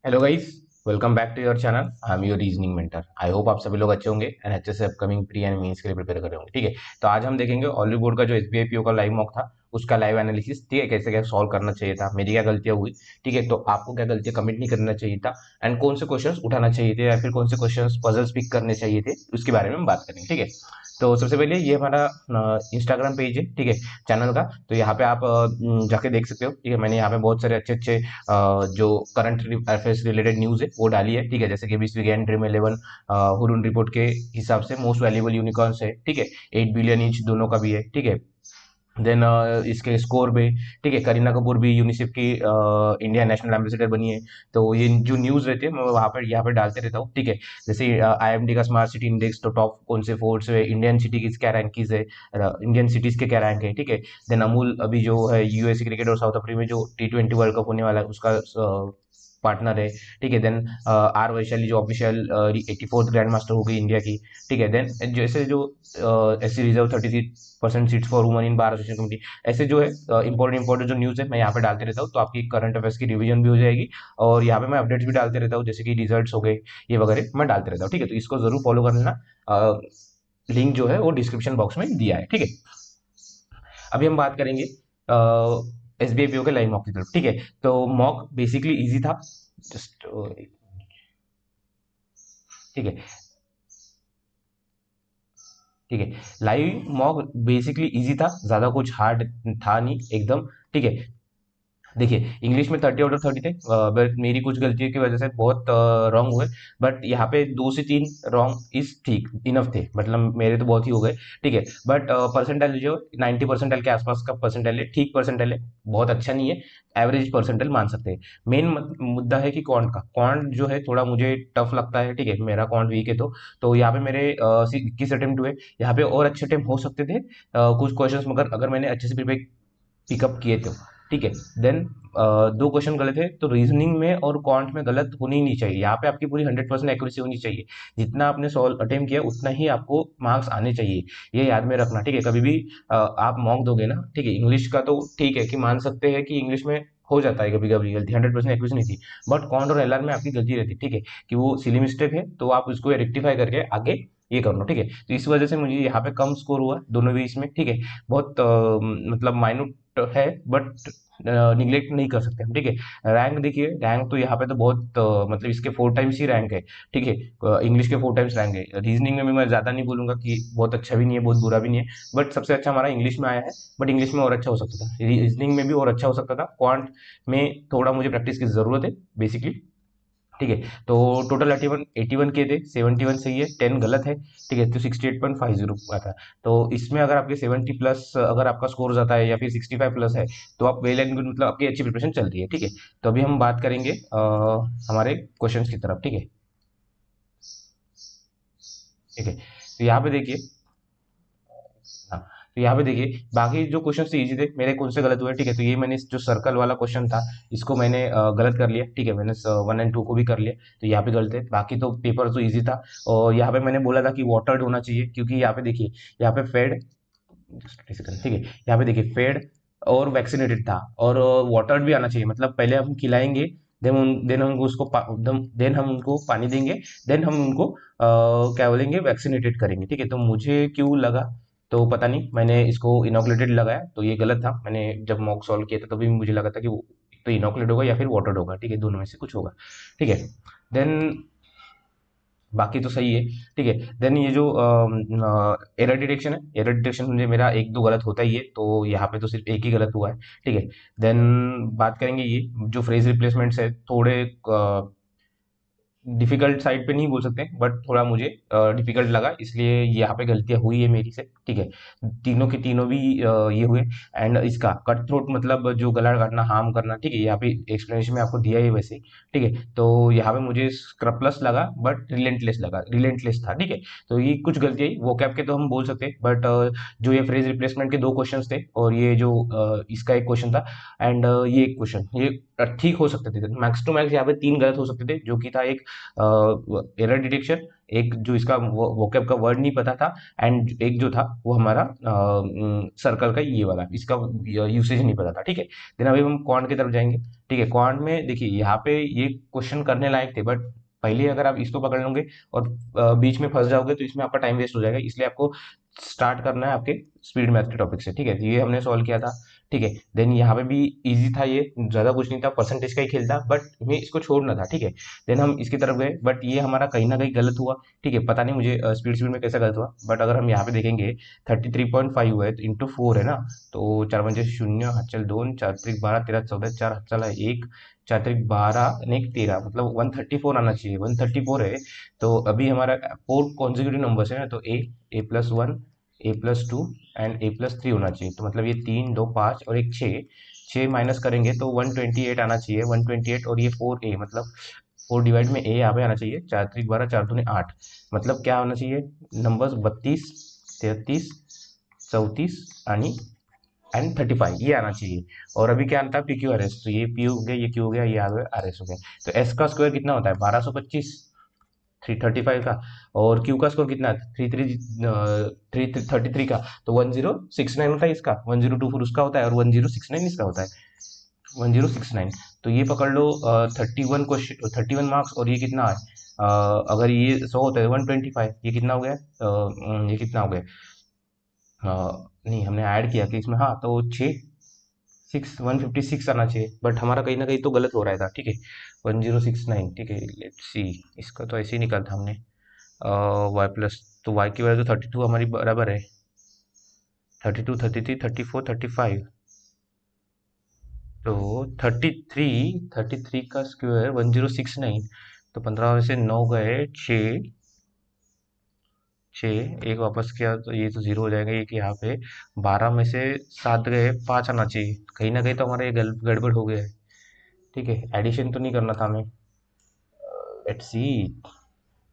Hello guys, welcome back to your channel. I am your reasoning mentor. I hope आप सभी लोग अच्छे होंगे एंड अच्छे से अपकमिंग प्री एंड मेंस के लिए प्रिपेयर कर रहे होंगे। ठीक है, तो आज हम देखेंगे ऑलिव बोर्ड का जो एसबीआई पीओ का लाइव मॉक था, उसका लाइव एनालिसिस। ठीक है, कैसे क्या सॉल्व करना चाहिए था, मेरी क्या गलतियां हुई, ठीक है, तो आपको क्या गलतियां कमिट नहीं करना चाहिए था, एंड कौन से क्वेश्चंस उठाना चाहिए थे या फिर कौन से क्वेश्चंस पजल्स पिक करने चाहिए थे, उसके बारे में हम बात करेंगे। ठीक है, तो सबसे पहले ये हमारा इंस्टाग्राम पेज है, ठीक है, चैनल का। तो यहाँ पे आप जाके देख सकते हो। ठीक है, मैंने यहाँ पे बहुत सारे अच्छे अच्छे जो करंट अफेयर्स रिलेटेड न्यूज है वो डाली है। ठीक है, जैसे कि बीस वीकेंड ड्रीम 11 हुरून रिपोर्ट के हिसाब से मोस्ट वैल्यूएबल यूनिकॉर्न्स है। ठीक है, 8 बिलियन ईच दोनों का भी है। ठीक है, देन इसके स्कोर पे, ठीक है, करीना कपूर भी यूनिसेफ की इंडिया नेशनल एम्बेसडर बनी है। तो ये जो न्यूज रहती है मैं वहाँ पर यहाँ पे डालते रहता हूँ। ठीक है, जैसे आईएमडी का स्मार्ट सिटी इंडेक्स, तो टॉप कौन से फोर्ट्स है, इंडियन सिटी की क्या रैंकिंग है, इंडियन सिटीज के क्या रैंक है। ठीक है, देन अमूल अभी जो है यूएसए क्रिकेट और साउथ अफ्रीका में जो T20 वर्ल्ड कप होने वाला है उसका पार्टनर है। ठीक है, देन आर वैशाली जो ऑफिशियल 84th ग्रैंड मास्टर हो गई इंडिया की। ठीक है, देन जैसे जो S C reserve 36% seats for women in bar association committee, ऐसे जो है इंपॉर्टेंट इंपॉर्टेंट जो न्यूज़ है मैं यहाँ पे डालते रहता हूँ, तो आपकी करंट अफेयर्स की रिवीजन भी हो जाएगी। और यहाँ पे मैं अपडेट्स भी डालते रहता हूँ, जैसे कि रिजल्ट्स हो गए, ये वगैरह मैं डालते रहता हूँ। ठीक है, तो इसको जरूर फॉलो कर लेना। लिंक जो है वो डिस्क्रिप्शन बॉक्स में दिया है। ठीक है, अभी हम बात करेंगे एसबीआई पीओ के लाइव मॉक की तरफ। ठीक है, तो मॉक बेसिकली इजी था। जस्ट ठीक है, ठीक है, लाइव मॉक बेसिकली इजी था, ज्यादा कुछ हार्ड था नहीं एकदम। ठीक है, देखिए इंग्लिश में 30 आउट ऑफ 30 थे, बट मेरी कुछ गलतियों की वजह से बहुत रॉन्ग हुए। बट यहाँ पे 2 से 3 रॉन्ग इज ठीक इनफ थे, मतलब मेरे तो बहुत ही हो गए। ठीक है, बट परसेंटाइल जो 90 परसेंटाइल के आसपास का परसेंटाइल है, ठीक परसेंटाइल है, बहुत अच्छा नहीं है, एवरेज परसेंटाइल मान सकते हैं। मेन मुद्दा है कि क्वांट का, क्वांट जो है थोड़ा मुझे टफ लगता है। ठीक है, मेरा क्वांट वीक है, तो यहाँ पे मेरे 21 अटेम्प्ट हुए, यहाँ पे और अच्छे अटेम्प्ट हो सकते थे कुछ क्वेश्चंस, मगर अगर मैंने अच्छे से प्रिपेयर पिकअप किए थे। ठीक है, देन दो क्वेश्चन गलत है, तो रीजनिंग में और क्वांट में गलत होनी ही नहीं चाहिए। यहाँ पे आपकी पूरी 100% एक्यूरेसी होनी चाहिए। जितना आपने सॉल्व अटेम्प्ट किया उतना ही आपको मार्क्स आने चाहिए, ये याद में रखना। ठीक है, कभी भी आप मॉक दोगे ना, ठीक है, इंग्लिश का तो ठीक है कि मान सकते हैं कि इंग्लिश में हो जाता है कभी कभी गलती, 100% एक्यूरेसी नहीं थी, बट कॉन्ट और एलआर में आपकी गलती रहती है। ठीक है, कि वो सिली मिस्टेक है, तो आप उसको रेक्टिफाई करके आगे ये कर लो। ठीक है, तो इस वजह से मुझे यहाँ पे कम स्कोर हुआ दोनों भी इसमें। ठीक है, बहुत मतलब माइन्यूट है, बट निग्लेक्ट नहीं कर सकते हम। ठीक है, रैंक देखिए, रैंक तो यहाँ पे तो बहुत मतलब इसके 4 टाइम्स ही रैंक है। ठीक है, इंग्लिश के 4 टाइम्स रैंक है। रीजनिंग में भी मैं ज्यादा नहीं बोलूंगा कि बहुत अच्छा भी नहीं है बहुत बुरा भी नहीं है, बट सबसे अच्छा हमारा इंग्लिश में आया है। बट इंग्लिश में और अच्छा हो सकता था, रीजनिंग में भी और अच्छा हो सकता था, क्वांट में थोड़ा मुझे प्रैक्टिस की जरूरत है बेसिकली। ठीक है, तो टोटल 81 के थे, 71 सही है, 10 गलत है। ठीक है, तो 68.50 आता है। तो इसमें अगर आपके 70 प्लस अगर आपका स्कोर जाता है या फिर 65 प्लस है, तो आप वेल एंड गुड, मतलब आपकी अच्छी प्रिपरेशन चल रही है। ठीक है, तो अभी हम बात करेंगे हमारे क्वेश्चंस की तरफ। ठीक है, ठीक है, तो यहाँ पे देखिए, हाँ, तो यहाँ पे देखिए बाकी जो क्वेश्चन थे इजी थे, मेरे कौन से गलत हुए। ठीक है, तो ये मैंने जो सर्कल वाला क्वेश्चन था इसको मैंने गलत कर लिया। ठीक है, मैंने 1 एंड 2 को भी कर लिया, तो यहाँ पे गलत है, बाकी तो पेपर तो इजी था। और यहाँ पे मैंने बोला था कि वाटर्ड होना चाहिए, क्योंकि यहाँ पे देखिए, यहाँ पे फेड, ठीक है, यहाँ पे देखिए फेड और वैक्सीनेटेड था, और वाटर्ड भी आना चाहिए, मतलब पहले हम खिलाएंगे, देन हम उसको देन हम उनको पानी देंगे, देन हम उनको क्या बोलेंगे, वैक्सीनेटेड करेंगे। ठीक है, तो मुझे क्यों लगा, तो पता नहीं, मैंने इसको इनोकुलेटेड लगाया, तो ये गलत था। मैंने जब मॉक सॉल्व किया था तभी मुझे लगा था कि वो तो इनोकुलेट होगा या फिर वाटर्ड होगा। ठीक है, दोनों में से कुछ होगा। ठीक है, देन बाकी तो सही है। ठीक है, देन ये जो एरर डिटेक्शन है, एरर डिटेक्शन मुझे मेरा एक दो गलत होता ही है, तो यहाँ पे तो सिर्फ एक ही गलत हुआ है। ठीक है, देन बात करेंगे ये जो फ्रेज रिप्लेसमेंट्स है, थोड़े डिफिकल्ट साइड पे नहीं बोल सकते, बट थोड़ा मुझे डिफिकल्ट लगा, इसलिए यहाँ पे गलतियां हुई है मेरी से। ठीक है, तीनों के तीनों भी ये हुए। एंड इसका कट थ्रोट मतलब जो गला काटना, हार्म करना, ठीक है, यहाँ पे एक्सप्लेनेशन में आपको दिया है वैसे। ठीक है, तो यहाँ पे मुझे स्क्रपलस लगा, बट रिलेंटलेस लगा, रिलेंटलेस था। ठीक है, तो ये कुछ गलतियां वो कैप के तो हम बोल सकते हैं, बट जो ये फ्रेज रिप्लेसमेंट के दो क्वेश्चन थे, और ये जो इसका एक क्वेश्चन था, एंड ये एक क्वेश्चन, ये ठीक हो सकते थे। मैक्स टू मैक्स यहाँ पे 3 गलत हो सकते थे, जो कि था एक एरर डिटेक्शन, एक जो इसका वोकैब का वर्ड नहीं पता था, एंड एक जो था वो हमारा सर्कल का ये वाला, इसका यूसेज नहीं पता था, ठीक है। देन अभी हम क्वांट की तरफ जाएंगे, ठीक है। क्वांट में देखिए यहाँ पे ये क्वेश्चन करने लायक थे, बट पहले अगर आप इसको पकड़ लोगे और बीच में फंस जाओगे तो इसमें आपका टाइम वेस्ट हो जाएगा, इसलिए आपको स्टार्ट करना है आपके स्पीड मैथ के टॉपिक से, ठीक है। ये हमने सॉल्व किया था, ठीक है। देन यहाँ पे भी इजी था, ये ज्यादा कुछ नहीं था, परसेंटेज का ही खेल था, बट हमें इसको छोड़ना था, ठीक है। देन हम इसकी तरफ गए, बट ये हमारा कहीं ना कहीं गलत हुआ, ठीक है। पता नहीं मुझे स्पीड स्पीड में कैसे गलत हुआ, बट अगर हम यहाँ पे देखेंगे 33.5 हुआ है तो इंटू 4 है ना, तो 4 5 0, हाथ चल 2, 4 3 12 13 14, 4 हाथ चला 1, 4 3 12 1 13, मतलब 134 आना चाहिए, 134 है। तो अभी हमारा 4 कॉन्जिक्यूटिव नंबर्स है ना, तो a+1 a+2 एंड a+3 होना चाहिए, तो मतलब ये 3 2 5 और एक 6, 6 माइनस करेंगे तो 128 आना चाहिए, 128, और ये 4a, मतलब 4 डिवाइड में a यहाँ पे आना चाहिए, 4 3 12 4 दूनी 8, मतलब क्या होना चाहिए नंबर्स 32 33 34 एंड 35 ये आना चाहिए। और अभी क्या आता है पी क्यू आर एस, तो ये पी हो गया, ये क्यू हो गया, ये आ गया आर एस हो गया। तो एस का स्क्वायर कितना होता है 1225, 335 का, और क्यू का स्कोर कितना है 333 का, तो 1069 होता है इसका, 1024 उसका होता है और 1069 इसका होता है, 1069। तो ये पकड़ लो 31 क्वेश्चन, 31 मार्क्स, और ये कितना है अगर ये 100 होता है 125, ये कितना हो गया ये कितना हो गया नहीं हमने ऐड किया कि इसमें, हाँ तो 156 आना चाहिए, बट हमारा कहीं ना कहीं तो गलत हो रहा था, ठीक है। 1069, ठीक है। लेट्स सी, इसका तो ऐसे ही निकाला था हमने, वाई प्लस, तो वाई की वजह तो 32 हमारी बराबर है, 32 33 34 35, तो 33 का स्क्वायर 1069, तो 15 में से 9 गए 6, 6 एक वापस किया तो ये तो जीरो हो जाएगा, ये कि यहाँ पे 12 में से 7 गए 5 आना चाहिए, कहीं ना कहीं तो हमारा ये गड़बड़ हो गया है, ठीक है। एडिशन तो नहीं करना था हमें। लेट्स सी,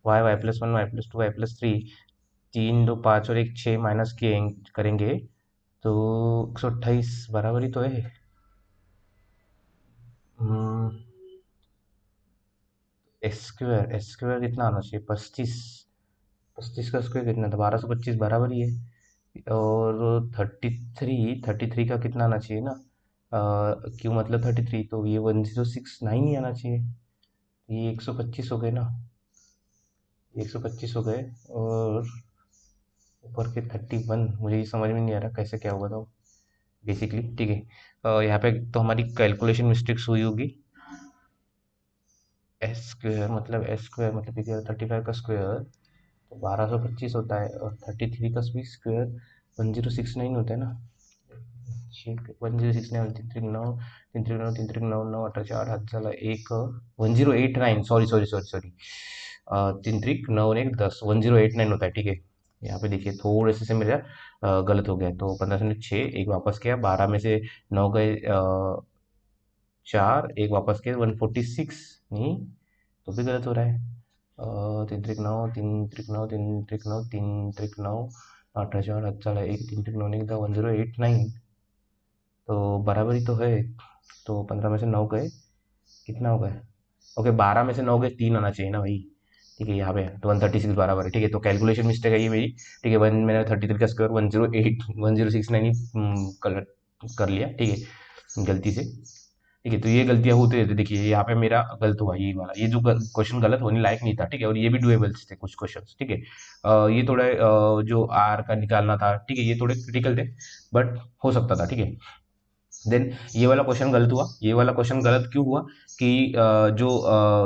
वाई+1 वाई+2 वाई+3, 3 2 5 और एक 6 माइनस किए करेंगे तो 128 बराबर ही तो है। एस स्क्वायर कितना आना चाहिए 35, 35 का स्क्वायर कितना था 1225 बराबर ही है, और 33 का कितना आना चाहिए ना, क्यों मतलब 33, तो ये 1069 ही आना चाहिए, ये 125 हो गए ना, 125 हो गए, और ऊपर के 31, मुझे ये समझ में नहीं आ रहा कैसे क्या हुआ था बेसिकली, ठीक है। यहाँ पे तो हमारी कैलकुलेशन मिस्टेक्स हुई होगी। एस स्क्वायर मतलब ये 35 का स्क्वायर तो 1225 होता है, और 33 का भी स्क्वायर 1069 होता है ना, 1069, 3 3 9 3 3 9 3 3 9 9 8 4 हाथ चला एक, 1089, सॉरी सॉरी सॉरी सॉरी, 3 3 9 1 10, 1089 होता है, ठीक है। यहाँ पे देखिए थोड़े से मेरा गलत हो गया, तो 15 से 6 एक वापस किया, 12 में से 9 गए 4, एक वापस किया 146, नहीं तो भी गलत हो रहा है, 3 3 9 3 3 9 3 3 9 3 3 9 8 4 अच्छा एक 3 3 9 नहीं था 1089, तो बराबर ही तो है, तो 15 में से 9 गए कितना हो गया, ओके 12 में से 9 गए 3 आना चाहिए ना भाई, ठीक है। यहाँ पे तो 136 बराबर है, ठीक है। तो कैलकुलेशन मिस्टेक है ये मेरी, ठीक है। मैंने 33 का स्क्वायर 1069 ही कर लिया, ठीक है, गलती से, ठीक है। तो ये गलतियां होती रहती, देखिए यहाँ पे मेरा गलत हुआ, ये वाला ये जो क्वेश्चन गलत होने लायक नहीं था, ठीक है, और ये भी डुएबल्स थे कुछ क्वेश्चंस, ठीक है। ये थोड़े जो आर का निकालना था, ठीक है, ये थोड़े क्रिटिकल थे, बट हो सकता था, ठीक है। देन ये वाला क्वेश्चन गलत हुआ, ये वाला क्वेश्चन गलत क्यों हुआ कि जो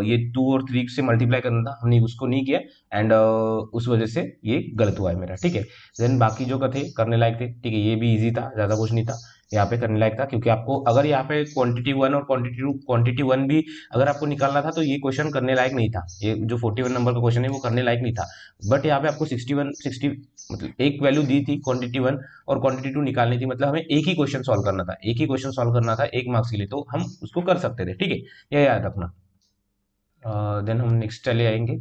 ये 2 और 3 से मल्टीप्लाई करना था हमने उसको नहीं किया, एंड उस वजह से ये गलत हुआ है मेरा, ठीक है। देन बाकी जो का थे करने लायक थे, ठीक है, ये भी इजी था, ज्यादा कुछ नहीं था, यहाँ पे करने लायक था, क्योंकि आपको अगर यहाँ पे क्वांटिटी 1 और क्वांटिटी 1 भी अगर आपको निकालना था तो ये क्वेश्चन करने लायक नहीं था, ये जो 41 नंबर का क्वेश्चन है वो करने लायक नहीं था, बट यहाँ पे आपको 60 मतलब एक वैल्यू दी थी क्वांटिटी 1 और क्वांटिटी 2 निकालनी थी, मतलब हमें एक ही क्वेश्चन सॉल्व करना था, एक ही क्वेश्चन सॉल्व करना था 1 मार्क्स के लिए, तो हम उसको कर सकते थे, ठीक है, यह याद रखना। देन हम नेक्स्ट चले आएंगे,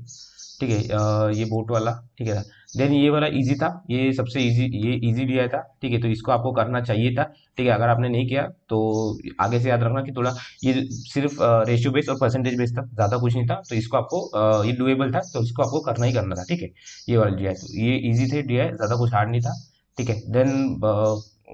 ठीक है। ये बोट वाला ठीक है। देन ये वाला इजी था, ये सबसे इजी, ये इजी दिया था, ठीक है, तो इसको आपको करना चाहिए था। ठीक है, अगर आपने नहीं किया तो आगे से याद रखना कि थोड़ा ये सिर्फ रेशियो बेस्ड और परसेंटेज बेस्ड था, ज़्यादा कुछ नहीं था, तो इसको आपको ये डुएबल था, तो इसको आपको करना ही करना था। ठीक है, ये वाला दिया है, तो ये इजी थे दिया है, ज़्यादा कुछ हार्ड नहीं था। ठीक है। देन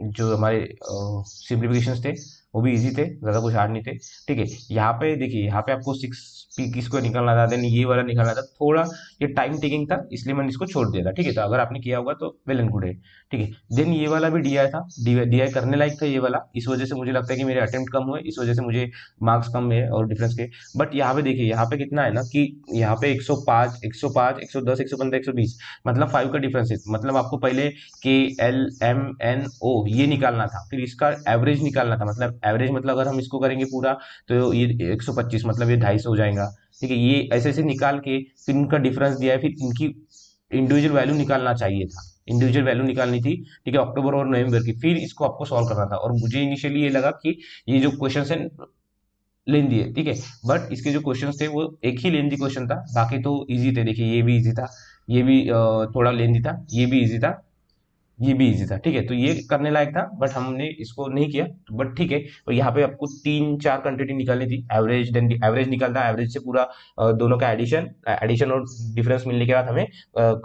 जो हमारे सिंप्लीफिकेशंस थे वो भी इजी थे, ज़्यादा कुछ हार्ड नहीं थे। ठीक है, यहाँ पे देखिए, यहाँ पे आपको 6p किसको निकालना था, देन ये वाला निकालना था, थोड़ा ये टाइम टेकिंग था, इसलिए मैंने इसको छोड़ दिया था। ठीक है, तो अगर आपने किया होगा तो वेल एंड गुड है। ठीक है। देन ये वाला भी डीआई था, डीआई करने लायक था ये वाला, इस वजह से मुझे लगता है कि मेरे अटेम्प्ट कम हुए, इस वजह से मुझे मार्क्स कम है और डिफरेंस के। बट यहाँ पे देखिए, यहाँ पे कितना है ना कि यहाँ पे 105, 105, 110, 115, 120, मतलब 5 का डिफरेंस है। मतलब आपको पहले के एल एम एन ओ ये निकालना था, फिर इसका एवरेज निकालना था। मतलब एवरेज मतलब अगर हम इसको करेंगे पूरा तो ये 125, मतलब ये 250 हो जाएगा। ठीक है, ये ऐसे ऐसे निकाल के फिर इनका डिफरेंस दिया है, फिर इनकी इंडिविजुअल वैल्यू निकालना चाहिए था, इंडिविजुअल वैल्यू निकालनी थी। ठीक है, अक्टूबर और नवंबर की, फिर इसको आपको सॉल्व करना था। और मुझे इनिशियली ये लगा कि ये जो क्वेश्चन है लेंदी है, ठीक है, बट इसके जो क्वेश्चंस थे वो एक ही लेंदी क्वेश्चन था, बाकी तो इजी थे। देखिए, ये भी इजी था, ये भी थोड़ा लेंदी था, ये भी इजी था, ये भी इजी था। ठीक है, तो ये करने लायक था, बट हमने इसको नहीं किया। बट ठीक है, तो यहाँ पे आपको 3 4 क्वांटिटी निकालनी थी, एवरेज, देन एवरेज निकालना, एवरेज से पूरा दोनों का एडिशन, एडिशन और डिफरेंस मिलने के बाद हमें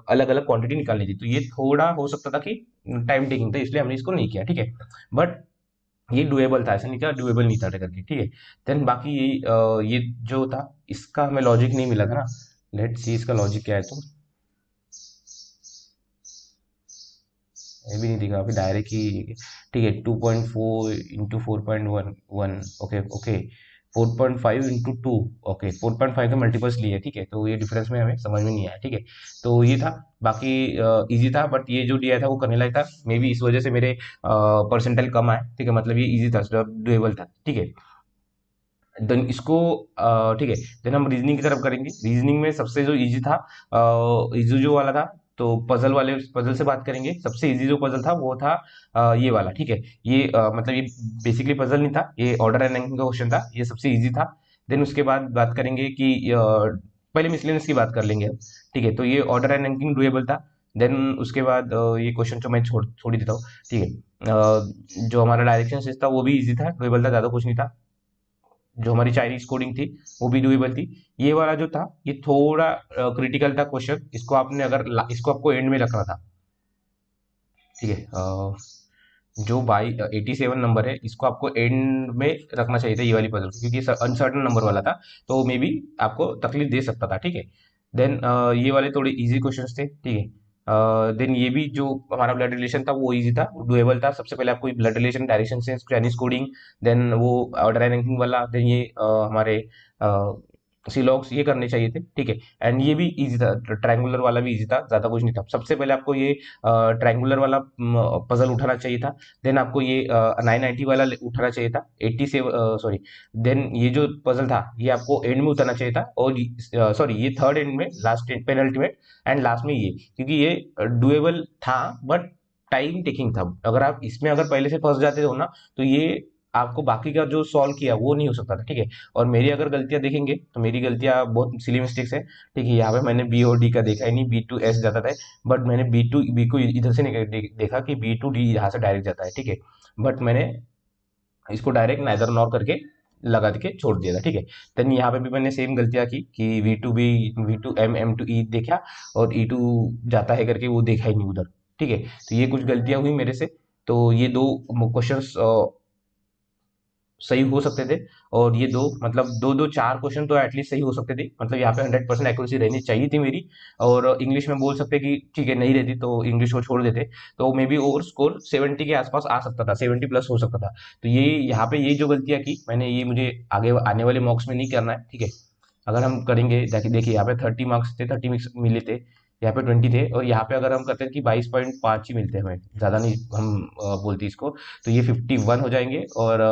अलग अलग क्वांटिटी निकालनी थी। तो ये थोड़ा हो सकता था कि टाइम टेकिंग था, इसलिए हमने इसको नहीं किया। ठीक है, बट ये डुएबल था, ऐसा नहीं था डुएबल नहीं था करके। ठीक है, देन बाकी ये जो था, इसका हमें लॉजिक नहीं मिला था ना। लेट्स सी इसका लॉजिक क्या है। तो ये भी नहीं दिखा अभी, डायरेक्ट ही। ठीक है, 2.4 into 4.11, okay okay, 4.5 into 2, okay, 4.5 के मल्टीपल्स लिए। ठीक है, तो ये डिफरेंस में हमें समझ में नहीं आया। ठीक है, तो ये था, बाकी इजी था, बट ये जो दिया था वो करने लायक था, मे बी इस वजह से मेरे परसेंटाइल कम आए। ठीक है, मतलब ये इजी था, डुएबल था। ठीक है, देन इसको ठीक है, देन हम रीजनिंग की तरफ करेंगे। रीजनिंग में सबसे जो इजी था, इजी जो वाला था, तो पजल वाले, पजल से बात करेंगे। सबसे इजी जो पजल था वो था ये वाला। ठीक है, ये मतलब ये बेसिकली पजल नहीं था, ये ऑर्डर एंड रैंकिंग का क्वेश्चन था, ये सबसे इजी था। देन उसके बाद बात करेंगे कि पहले मिसलेनियस की बात कर लेंगे हम। ठीक है, तो ये ऑर्डर एंड रैंकिंग डुएबल था। देन उसके बाद ये क्वेश्चन तो मैं छोड़ ही देता हूँ। ठीक है, जो हमारा डायरेक्शन सिस्टम था वो भी इजी था, डुएबल था, ज़्यादा कुछ नहीं था। जो हमारी चाइनीज कोडिंग थी वो भी डुएबल थी। ये वाला जो था ये थोड़ा क्रिटिकल था क्वेश्चन, इसको आपने अगर इसको आपको एंड में रखना था। ठीक है, जो बाई 87 नंबर है, इसको आपको एंड में रखना चाहिए था ये वाली पजल, क्योंकि अनसर्टन नंबर वाला था, तो मे बी आपको तकलीफ दे सकता था। ठीक है, देन ये वाले थोड़े इजी क्वेश्चंस थे। ठीक है, देन ये भी जो हमारा ब्लड रिलेशन था वो इजी था, डुएबल था। सबसे पहले आपको blood relation, direction sense, Chinese coding, then वो ऑर्डर रैंकिंग वाला, देन ये हमारे सिलॉग्स, ये करने चाहिए थे। ठीक है, एंड ये भी इजी था, ट्रायंगुलर वाला भी इजी था, ज्यादा कुछ नहीं था। सबसे पहले आपको ये ट्रायंगुलर वाला पजल उठाना चाहिए था। देन आपको ये 990 वाला उठाना चाहिए था, 87, सॉरी, देन ये जो पजल था ये आपको एंड में उतारना चाहिए था, और सॉरी, ये थर्ड एंड में, लास्ट पेनल्टीमेट, एंड लास्ट में ये, क्योंकि ये डुएबल था, बट टाइम टेकिंग था। अगर आप इसमें अगर पहले से फंस जाते हो ना, तो ये आपको बाकी का जो सॉल्व किया वो नहीं हो सकता था। ठीक है, और मेरी अगर गलतियां देखेंगे तो मेरी गलतियां बहुत सिली मिस्टेक्स है। ठीक है, यहाँ पे मैंने बी और डी का देखा ही नहीं, बी टू एस जाता था, बट मैंने बी को इधर से नहीं देखा कि बी टू डी यहाँ से डायरेक्ट जाता है। ठीक है, बट मैंने इसको डायरेक्ट नाइदर नॉर करके लगा के छोड़ दिया था। ठीक है, देन यहाँ पे भी मैंने सेम गलतियां की कि V to B, V to M, M to E देखा, और ई टू जाता है करके वो देखा ही नहीं उधर। ठीक है, तो ये कुछ गलतियां हुई मेरे से। तो ये दो क्वेश्चंस सही हो सकते थे, और ये दो, मतलब दो दो चार क्वेश्चन तो एटलीस्ट सही हो सकते थे, मतलब यहाँ पे 100% एक्यूरेसी रहनी चाहिए थी मेरी। और इंग्लिश में बोल सकते कि ठीक है, नहीं रहती तो इंग्लिश को छोड़ देते, तो मे बी ओवर स्कोर 70 के आसपास आ सकता था, 70 प्लस हो सकता था। तो ये यहाँ पे ये जो गलतियाँ की मैंने, ये मुझे आगे आने वाले मॉक्स में नहीं करना है। ठीक है, अगर हम करेंगे, देखिए यहाँ पे 30 मार्क्स थे, 30 मिक्स मिले थे, यहाँ पे 20 थे, और यहाँ पे अगर हम करते हैं कि 22.5 ही मिलते हैं हमें, ज़्यादा नहीं हम बोलते इसको, तो ये 51 हो जाएंगे। और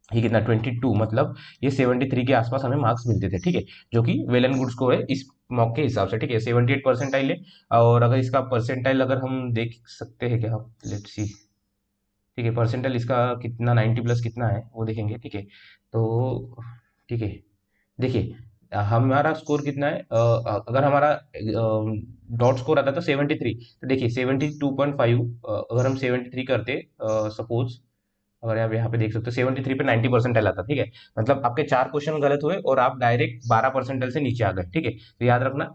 ये कितना, 22, मतलब ये 73 के आसपास हमें मार्क्स मिलते थे। ठीक है, जो कि वेल एंड गुड स्कोर है इस मॉक के हिसाब से। ठीक है, 78 परसेंटाइल है। और अगर इसका परसेंटाइल अगर हम देख सकते हैं क्या, लेट्स सी। ठीक है, परसेंटाइल इसका कितना, 90 प्लस कितना है वो देखेंगे। ठीक है, तो ठीक है, देखिए हमारा स्कोर कितना है, अगर हमारा डॉट स्कोर आता तो 73, तो देखिए 72.5, अगर हम 73 करते सपोज, अगर आप यहाँ पे देख सकते हो 73 पे 90% आता, ठीक है। मतलब आपके 4 क्वेश्चन गलत हुए और आप डायरेक्ट 12% से नीचे आ गए, ठीक है। तो याद रखना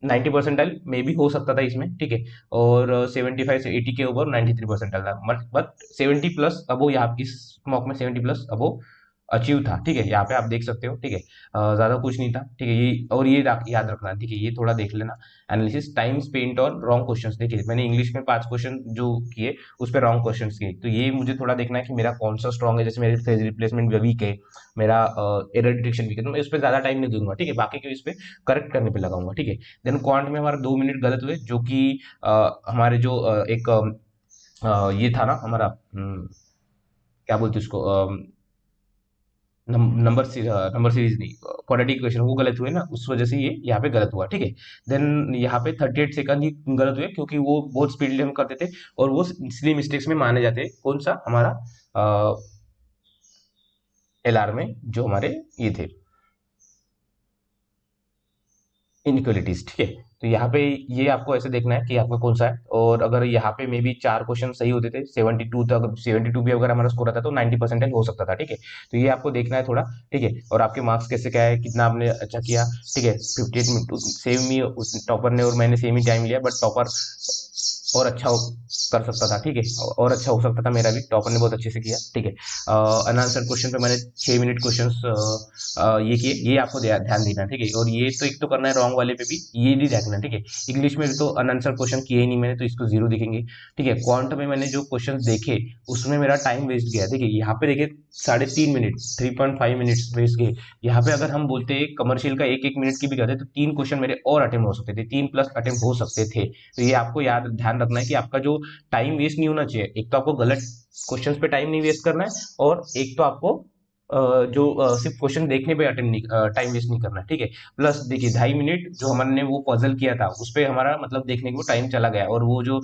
90% में भी हो सकता था इसमें, ठीक है। और 75 से 80 के ऊपर 93% था, बट 70+ अबो, यहाँ इस मॉक में 70+ अबो अचीव था, ठीक है। यहाँ पे आप देख सकते हो, ठीक है। ज्यादा कुछ नहीं था, ठीक है। ये और ये याद रखना, ठीक है। ये थोड़ा देख लेना, analysis time spent on wrong questions. देखिए मैंने इंग्लिश में 5 क्वेश्चन जो किए उस पर रॉन्ग क्वेश्चन किए, तो ये मुझे थोड़ा देखना है कि मेरा कौन सा स्ट्रॉन्ग है। जैसे मेरे फ्रेज रिप्लेसमेंट वीक है, मेरा एरर डिटेक्शन वीक है, तो मैं इस पर ज्यादा टाइम नहीं दूंगा, ठीक है। बाकी के इस पे करेक्ट करने पे लगाऊंगा, ठीक है। देन क्वांट में हमारा 2 मिनट गलत हुए, जो कि हमारे जो एक ये था ना हमारा, क्या बोलते हैं उसको, नंबर सीरीज नहीं, क्वाड्रेटिक इक्वेशन, वो गलत हुए ना, उस वजह से ये यहाँ पे गलत हुआ, ठीक है। देन यहाँ पे 38 सेकंड ही गलत हुए, क्योंकि वो बहुत स्पीडली हम करते थे, और वो इसलिए मिस्टेक्स में माने जाते हैं। कौन सा हमारा एलआर में जो हमारे ये थे इनइक्वलिटीज, ठीक है। तो यहाँ पे ये आपको ऐसे देखना है कि आपका कौन सा है। और अगर यहाँ पे मे बी 4 क्वेश्चन सही होते थे, 72 तक, 72 भी अगर हमारा स्कोर आता तो 90% हो सकता था, ठीक है। तो ये आपको देखना है थोड़ा, ठीक है। और आपके मार्क्स कैसे क्या है, कितना आपने अच्छा किया, ठीक है। 58 मिनट सेम ही टॉपर ने और मैंने सेम ही टाइम लिया, बट टॉपर और अच्छा कर सकता था, ठीक है। और अच्छा हो सकता था मेरा भी, टॉपर ने बहुत अच्छे से किया, ठीक है। अनआंसर्ड क्वेश्चन पे मैंने 6 मिनट क्वेश्चन ये किए, ये आपको ध्यान देना, ठीक है। और ये तो एक तो करना है रॉन्ग वाले पे भी, ये भी देखना, ठीक है। इंग्लिश में तो अनआंसर्ड क्वेश्चन किए ही नहीं मैंने, तो इसको 0 दिखेंगे, ठीक है। क्वांट में मैंने जो क्वेश्चन देखे उसमें मेरा टाइम वेस्ट गया, ठीक है। यहाँ पे देखिए 3.5 मिनट, 3.5 मिनट्स वेस्ट गए। यहाँ पे अगर हम बोलते हैं कमर्शियल का 1-1 मिनट की भी करते तो 3 क्वेश्चन मेरे और अटेम्प्ट हो सकते थे, 3+ अटेम्प्ट हो सकते थे। तो ये आपको याद ध्यान रखना है कि आपका जो टाइम वेस्ट नहीं होना चाहिए। एक तो आपको गलत क्वेश्चंस पे टाइम नहीं वेस्ट करना है, और एक तो आपको जो सिर्फ क्वेश्चन देखने पे अटेंड नहीं, टाइम वेस्ट नहीं करना है, ठीक है। प्लस देखिए 2.5 मिनट जो हमने वो पजल किया था उस पे हमारा मतलब देखने को टाइम चला गया, और वो जो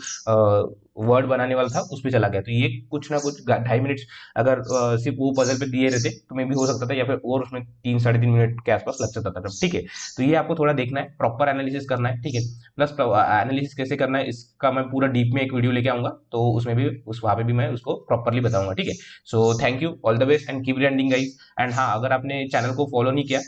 वर्ड बनाने वाला था उस पे चला गया। तो ये कुछ ना कुछ 2.5 मिनट अगर सिर्फ वो पजल पे दिए रहते तो मे भी हो सकता था, या फिर और उसमें 3-3.5 मिनट के आसपास लग सकता था, ठीक है। तो ये आपको थोड़ा देखना है, प्रॉपर एनालिसिस करना है, ठीक है। प्लस एनालिसिस कैसे करना है इसका मैं पूरा डीप में एक वीडियो लेके आऊंगा, तो उसमें भी उस वहां पे भी मैं उसको प्रॉपरली बताऊंगा, ठीक है। So thank you, all the best and keep learning guys. And हाँ, अगर आपने चैनल को फॉलो नहीं किया,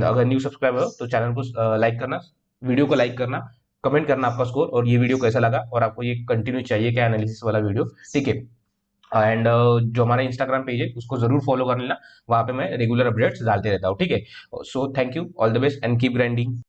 अगर न्यू सब्सक्राइबर हो तो चैनल को लाइक करना, वीडियो को लाइक करना, कमेंट करना आपका स्कोर और ये वीडियो कैसा लगा, और आपको ये कंटिन्यू चाहिए क्या एनालिसिस वाला वीडियो, ठीक है। एंड जो हमारा इंस्टाग्राम पेज है उसको जरूर फॉलो कर लेना, वहां पे मैं रेगुलर अपडेट्स डालते रहता हूँ, ठीक है। So thank you, all the best and keep grinding.